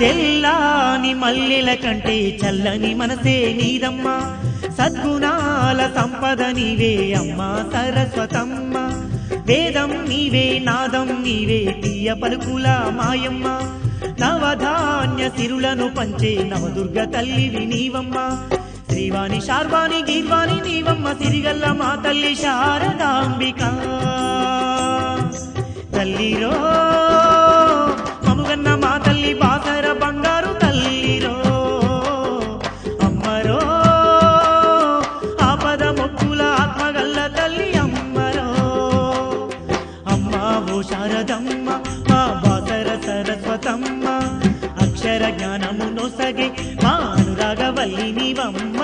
తెల్లాని మల్లెల కంటే చల్లని మనసే నీదమ్మా సద్గుణాల సంపద నీవే అమ్మా సరస్వతమ్మ వేదం నీవే నాదం నీవే తీయ పలుకుల మాయమ్మ నవధాన్య సిరులను పంచే నవదుర్గ తల్లివి నీవమ్మ శ్రీవాణి శార్వాణి గీర్వాణి నీవమ్మ సిరిగల్ల మా తల్లి శారదాంబిక తల్లిరో మముగన్న మా తల్లి బాసర బంగారు తల్లిరో అమ్మరో ఆపద మొక్కుల ఆత్మగల్ల తల్లి అమ్మరో అమ్మ ఓ శారదమ్మ మా బాసర సరస్వతమ్మ అక్షర జ్ఞానము నొసగే మా అనురాగవల్లి నీవమ్మ